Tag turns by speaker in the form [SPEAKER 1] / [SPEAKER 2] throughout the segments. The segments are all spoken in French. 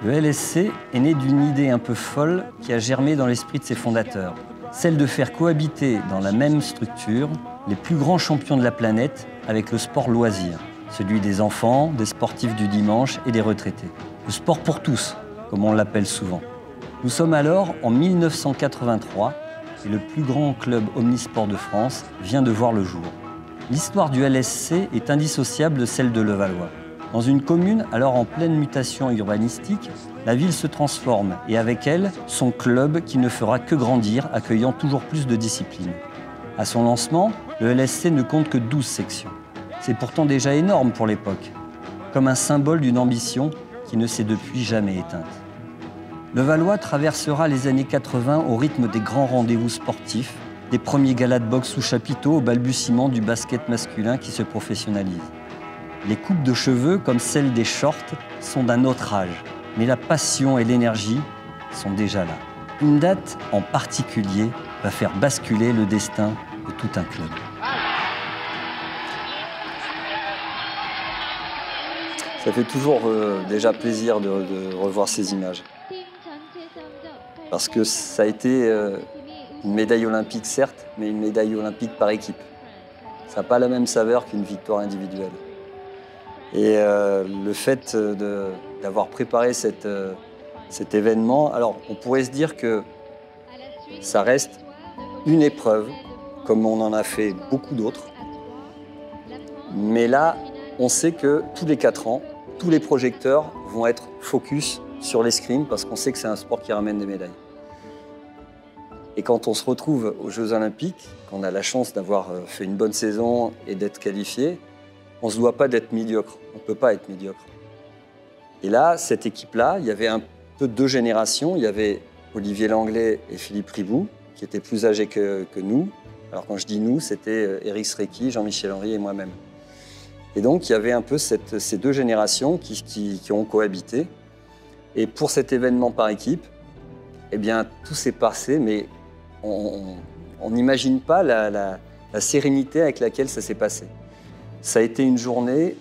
[SPEAKER 1] Le LSC est né d'une idée un peu folle qui a germé dans l'esprit de ses fondateurs, celle de faire cohabiter dans la même structure les plus grands champions de la planète avec le sport loisir, celui des enfants, des sportifs du dimanche et des retraités. Le sport pour tous, comme on l'appelle souvent. Nous sommes alors en 1983 et le plus grand club omnisport de France vient de voir le jour. L'histoire du LSC est indissociable de celle de Levallois. Dans une commune alors en pleine mutation urbanistique, la ville se transforme et avec elle, son club qui ne fera que grandir, accueillant toujours plus de disciplines. À son lancement, le LSC ne compte que 12 sections. C'est pourtant déjà énorme pour l'époque, comme un symbole d'une ambition qui ne s'est depuis jamais éteinte. Levallois traversera les années 80 au rythme des grands rendez-vous sportifs, des premiers galas de boxe sous chapiteau au balbutiement du basket masculin qui se professionnalise. Les coupes de cheveux, comme celles des shorts, sont d'un autre âge, mais la passion et l'énergie sont déjà là. Une date en particulier va faire basculer le destin de tout un club. Ça fait toujours déjà plaisir de revoir ces images. Parce que ça a été une médaille olympique, certes, mais une médaille olympique par équipe. Ça n'a pas la même saveur qu'une victoire individuelle. Et le fait d'avoir préparé cet événement, alors on pourrait se dire que ça reste une épreuve, comme on en a fait beaucoup d'autres. Mais là, on sait que tous les 4 ans, tous les projecteurs vont être focus sur l'escrime parce qu'on sait que c'est un sport qui ramène des médailles. Et quand on se retrouve aux Jeux Olympiques, qu'on a la chance d'avoir fait une bonne saison et d'être qualifié, on ne se doit pas d'être médiocre. On ne peut pas être médiocre. Et là, cette équipe-là, il y avait un peu 2 générations. Il y avait Olivier Langlais et Philippe Riboud, qui étaient plus âgés que nous. Alors quand je dis nous, c'était Éric Srecky, Jean-Michel Henry et moi-même. Et donc, il y avait un peu ces 2 générations qui ont cohabité. Et pour cet événement par équipe, eh bien, tout s'est passé, mais on n'imagine pas la sérénité avec laquelle ça s'est passé. Ça a été une journée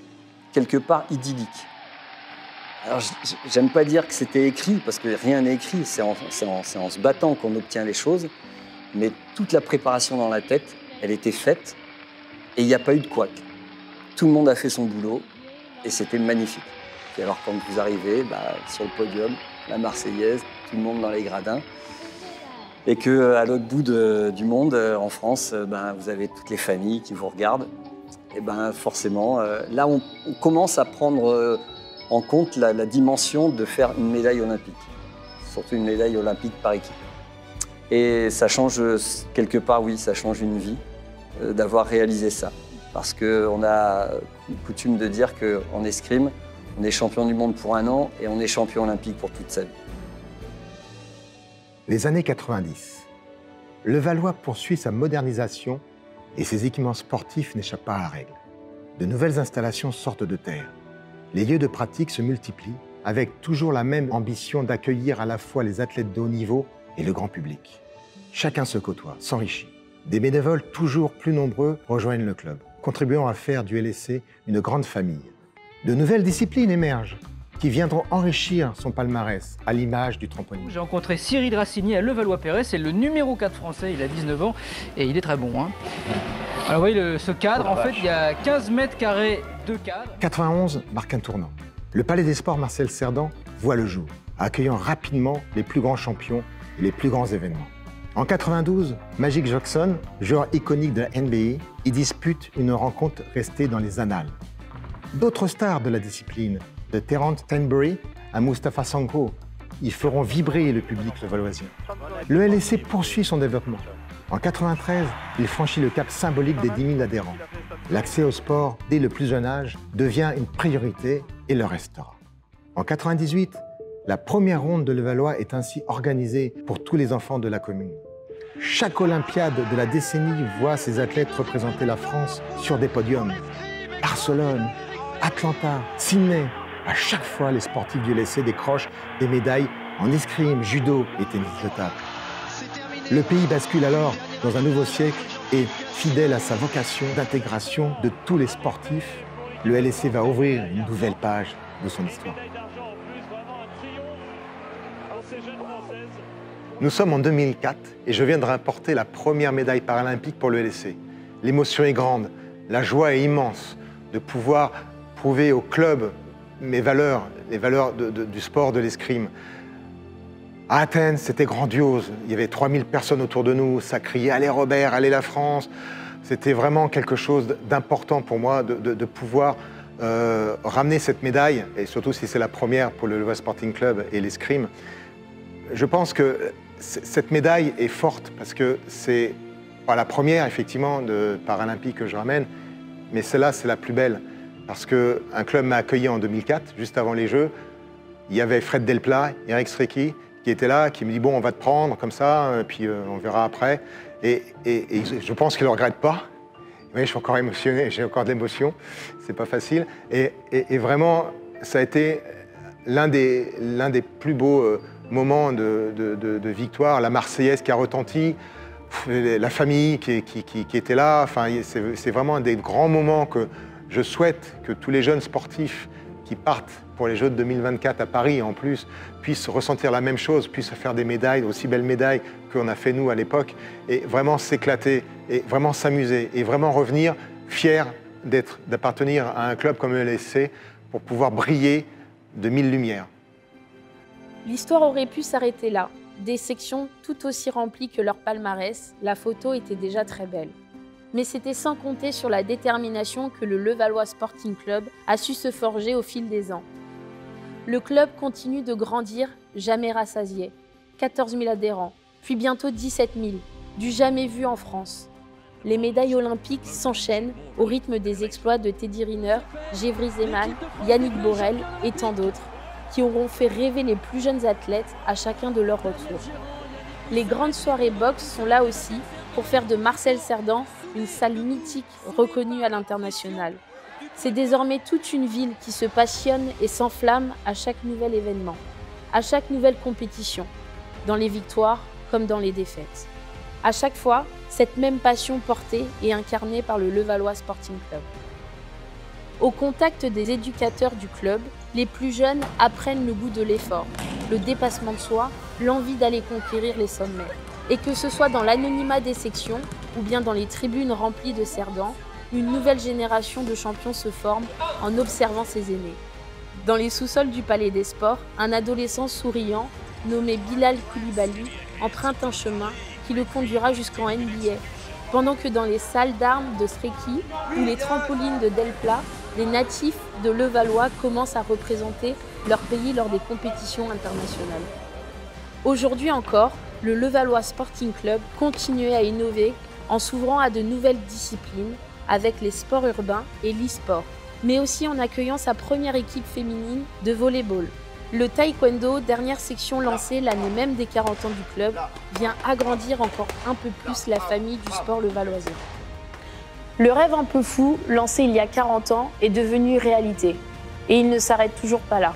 [SPEAKER 1] quelque part idyllique. Alors, j'aime pas dire que c'était écrit, parce que rien n'est écrit, c'est en se battant qu'on obtient les choses, mais toute la préparation dans la tête, elle était faite, et il n'y a pas eu de couac. Tout le monde a fait son boulot, et c'était magnifique. Et alors, quand vous arrivez sur le podium, la Marseillaise, tout le monde dans les gradins, et qu'à l'autre bout du monde, en France, vous avez toutes les familles qui vous regardent, et forcément, là, on commence à prendre en compte la dimension de faire une médaille olympique, surtout une médaille olympique par équipe. Et ça change quelque part, oui, ça change une vie d'avoir réalisé ça. Parce qu'on a coutume de dire qu'en escrime, on est champion du monde pour 1 an et on est champion olympique pour toute sa vie.
[SPEAKER 2] Les années 90. Levallois poursuit sa modernisation et ses équipements sportifs n'échappent pas à la règle. De nouvelles installations sortent de terre. Les lieux de pratique se multiplient avec toujours la même ambition d'accueillir à la fois les athlètes de haut niveau et le grand public. Chacun se côtoie, s'enrichit. Des bénévoles toujours plus nombreux rejoignent le club, contribuant à faire du LSC une grande famille. De nouvelles disciplines émergent qui viendront enrichir son palmarès à l'image du trampoline.
[SPEAKER 3] J'ai rencontré Cyril Racini à Levallois-Perret, c'est le numéro 4 français, il a 19 ans et il est très bon. Alors vous voyez ce cadre, en fait il y a 15 mètres carrés de cadre.
[SPEAKER 2] 91 marque un tournant. Le Palais des Sports Marcel Cerdan voit le jour, accueillant rapidement les plus grands champions et les plus grands événements. En 92, Magic Johnson, joueur iconique de la NBA, y dispute une rencontre restée dans les annales. D'autres stars de la discipline, de Terence Stanbury à Mustapha Sanko, ils feront vibrer le public levalloisien. Le LSC poursuit son développement. En 93, il franchit le cap symbolique des 10 000 adhérents. L'accès au sport dès le plus jeune âge devient une priorité et le restera. En 98, la première ronde de Levallois est ainsi organisée pour tous les enfants de la commune. Chaque Olympiade de la décennie voit ses athlètes représenter la France sur des podiums. Barcelone, Atlanta, Sydney. À chaque fois, les sportifs du LSC décrochent des médailles en escrime, judo et tennis de table. Le pays bascule alors dans un nouveau siècle et, fidèle à sa vocation d'intégration de tous les sportifs, le LSC va ouvrir une nouvelle page de son histoire. Nous sommes en 2004 et je viens de remporter la première médaille paralympique pour le LSC. L'émotion est grande, la joie est immense de pouvoir prouver au club mes valeurs, les valeurs du sport de l'escrime. À Athènes, c'était grandiose. Il y avait 3000 personnes autour de nous, ça criait « Allez Robert, allez la France !» C'était vraiment quelque chose d'important pour moi de pouvoir ramener cette médaille, et surtout si c'est la première pour le Levallois Sporting Club et l'escrime. Je pense que cette médaille est forte parce que c'est pas la première, effectivement, de paralympique que je ramène, mais celle-là, c'est la plus belle. Parce qu'un club m'a accueilli en 2004, juste avant les Jeux. Il y avait Fred Delplat, Eric Strecki, qui étaient là, qui me dit « Bon, on va te prendre comme ça, puis on verra après ». Et je pense qu'il ne le regrette pas. Oui, je suis encore émotionné, j'ai encore de l'émotion, c'est pas facile. Et vraiment, ça a été l'un des plus beaux moments de victoire. La Marseillaise qui a retenti, la famille qui était là. Enfin, c'est vraiment un des grands moments que je souhaite que tous les jeunes sportifs qui partent pour les Jeux de 2024 à Paris, en plus, puissent ressentir la même chose, puissent faire des médailles, aussi belles médailles qu'on a fait nous à l'époque, et vraiment s'éclater, et vraiment s'amuser, et vraiment revenir fiers d'appartenir à un club comme le LSC pour pouvoir briller de 1000 lumières.
[SPEAKER 4] L'histoire aurait pu s'arrêter là. Des sections tout aussi remplies que leur palmarès, la photo était déjà très belle. Mais c'était sans compter sur la détermination que le Levallois Sporting Club a su se forger au fil des ans. Le club continue de grandir, jamais rassasié. 14 000 adhérents, puis bientôt 17 000, du jamais vu en France. Les médailles olympiques s'enchaînent au rythme des exploits de Teddy Riner, Gévry Zeman, Yannick Borel et tant d'autres, qui auront fait rêver les plus jeunes athlètes à chacun de leur retour. Les grandes soirées boxe sont là aussi pour faire de Marcel Cerdan une salle mythique reconnue à l'international. C'est désormais toute une ville qui se passionne et s'enflamme à chaque nouvel événement, à chaque nouvelle compétition, dans les victoires comme dans les défaites. À chaque fois, cette même passion portée et incarnée par le Levallois Sporting Club. Au contact des éducateurs du club, les plus jeunes apprennent le goût de l'effort, le dépassement de soi, l'envie d'aller conquérir les sommets. Et que ce soit dans l'anonymat des sections ou bien dans les tribunes remplies de Cerdan, une nouvelle génération de champions se forme en observant ses aînés. Dans les sous-sols du Palais des Sports, un adolescent souriant, nommé Bilal Koulibaly, emprunte un chemin qui le conduira jusqu'en NBA, pendant que dans les salles d'armes de Strecki ou les trampolines de Delplat, les natifs de Levallois commencent à représenter leur pays lors des compétitions internationales. Aujourd'hui encore, le Levallois Sporting Club continue à innover en s'ouvrant à de nouvelles disciplines avec les sports urbains et l'e-sport, mais aussi en accueillant sa première équipe féminine de volley-ball. Le taekwondo, dernière section lancée l'année même des 40 ans du club, vient agrandir encore un peu plus la famille du sport levalloisien. Le rêve un peu fou, lancé il y a 40 ans, est devenu réalité. Et il ne s'arrête toujours pas là.